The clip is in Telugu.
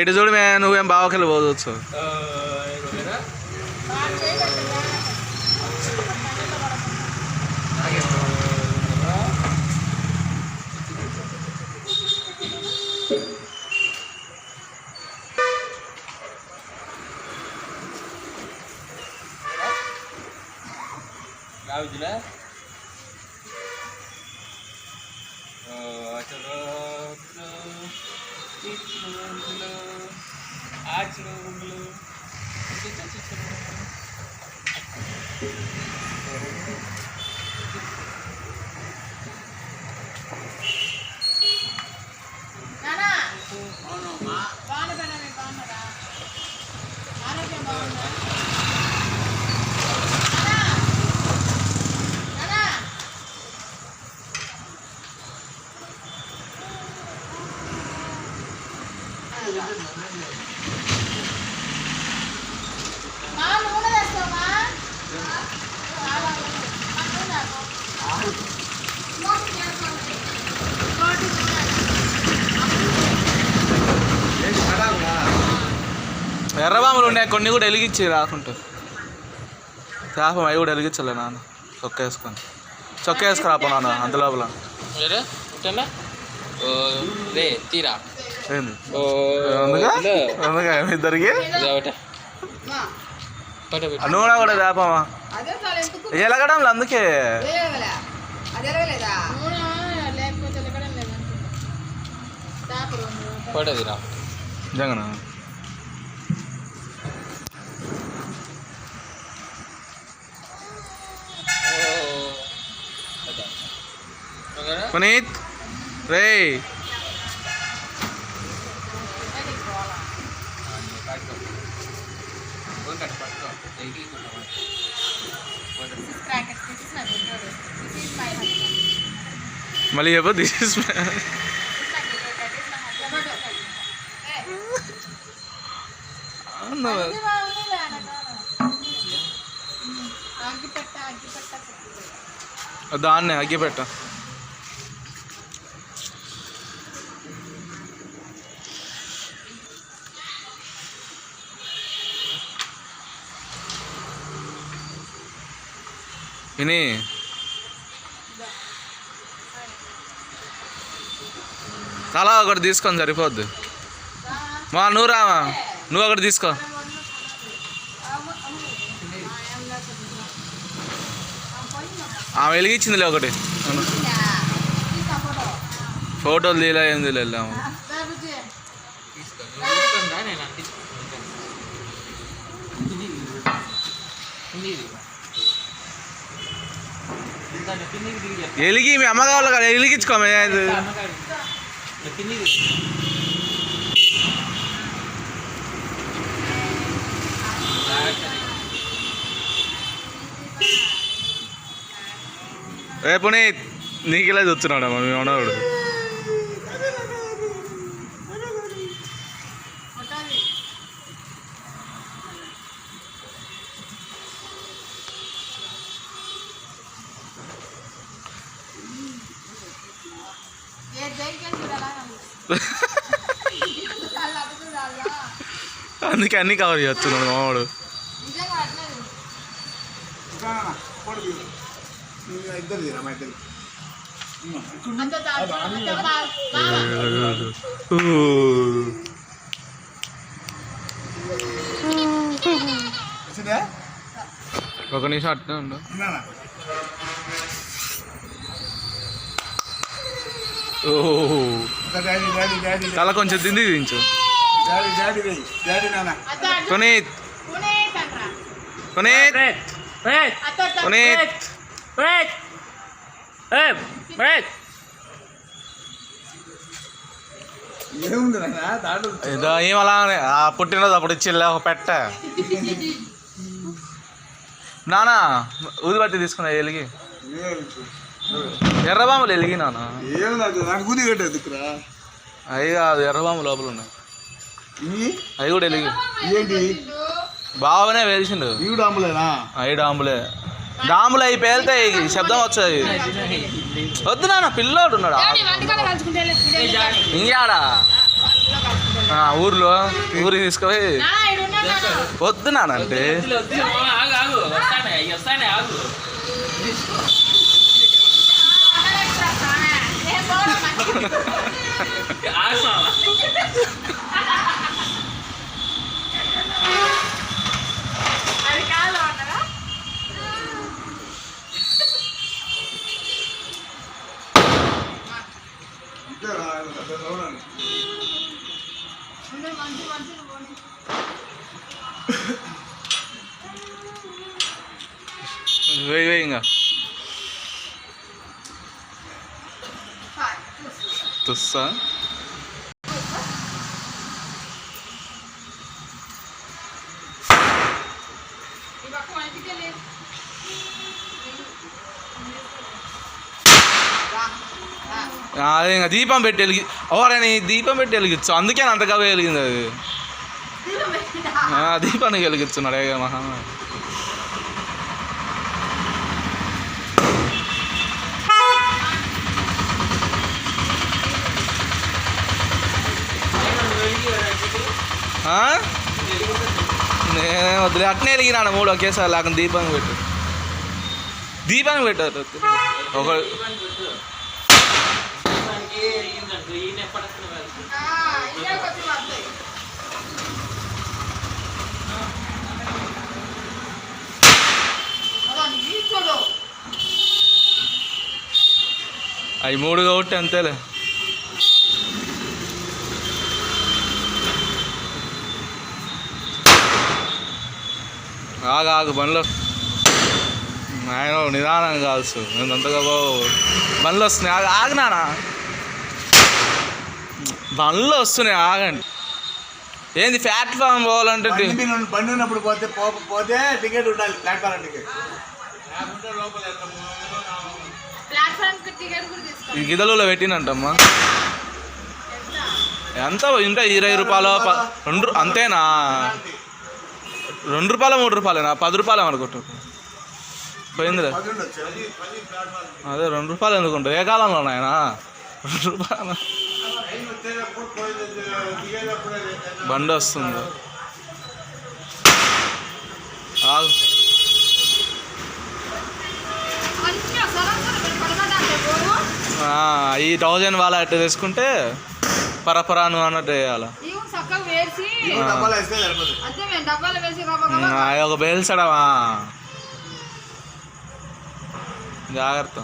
ఇటు చూడు మే, నువ్వేం బావకెళ్ళి పోవచ్చు. ఎర్రబాములు ఉన్నాయి, కొన్ని కూడా వెలిగించి రాకుంటా. చేప అవి కూడా వెలిగించలే నాన్న. చొక్క వేసుకొని చొక్క వేసుకురాపో నాన్న అంత లోపల. ఏంది ఇద్దరికి నూనె కూడా చేపమా ఎలగడంలో అందుకే నిజంగా. పునీత్ రే మళ్ళీ చెప్పు. దిస్ ఇస్ దాన్నే అగ్గిపెట్ట. విని తలా ఒకటి తీసుకొని సరిపోద్ది. మా నువ్వు రామా, నువ్వు ఒకటి తీసుకో. వెలిగించిందిలే ఒకటి. ఫోటోలు తీలా ఏం తెలియదు. ఎలిగి మీ అమ్మ కావాలి కదా, ఎలిగించుకోమే. రేపుని నీకు ఇలా చూస్తున్నాడు మా మేము ఉన్నాడు. అందుకే అన్నీ కవర్ చేస్తున్నాడు మావాడు. ఒక నిమిషం అట్నే ఉండు. తల కొంచెం తిండి దించు. పునీత్ పునీత్ పునీత్ ఏదో ఏమలానే పుట్టినరోజు అప్పుడు ఇచ్చిలే ఒక పెట్ట. నానా ఊదిబట్టి తీసుకున్నా ఎలిగి ఎర్రబాములు ఎలిగి నాన్న. అవి కాదు ఎర్రబాము లోపల ఉన్నాయి, అవి కూడా ఎలిగి. బాగానే వేసిండు. అవి డాంబులే. డాంబులు అవి పేలితే శబ్దం వచ్చాయి. వద్దు నాన్న, పిల్లోడు ఉన్నాడు ఇంకాడా. ఊర్లో ఊరికి తీసుకుపోయి వద్దు నానంటే వేయి ఇంకా తుస్సా అదే ఇంకా దీపం పెట్టి వెలిగి ఓరని దీపం పెట్టి వెలిగించు అందుకే అంతగా వెలిగింది అది దీపానికి వెలిగిస్తున్నాడు ఏ మహా నేను వద్దులే అట్నే వెలిగినాను 3 ఒకేసారి లేకుండా దీపానికి పెట్టారు ఒక అవి 3 కాబట్టి అంతేలే ఆగు బండ్లు ఆయన నిదానంగా కావచ్చు నేను అంతగా బండ్లు వస్తున్నాయి ఆగినానా బండ్లు వస్తున్నాయి ఆగండి ఏంది ప్లాట్ఫామ్ పోవాలంటే బండి ఉన్నప్పుడు పోతే టికెట్ ఉండాలి ప్లాట్ఫామ్ టికెట్ ఈ గిదలలో పెట్టినంటమ్మా ఎంత ఇంటే 20 రూపాయలు 2 అంతేనా 2 రూపాయలు 3 రూపాయలేనా 10 రూపాయలు అనుకుంటా పోయిందిలే అదే 2 రూపాయలు ఎందుకుంటా ఏ కాలంలో నాయన 2 రూపాయలు బండి వస్తుంది ఈ 1000 వాళ్ళ అట్టు తీసుకుంటే పరపరాను అన్నట్టు వేయాలి ఒక బేల్సడమా జాగ్రత్త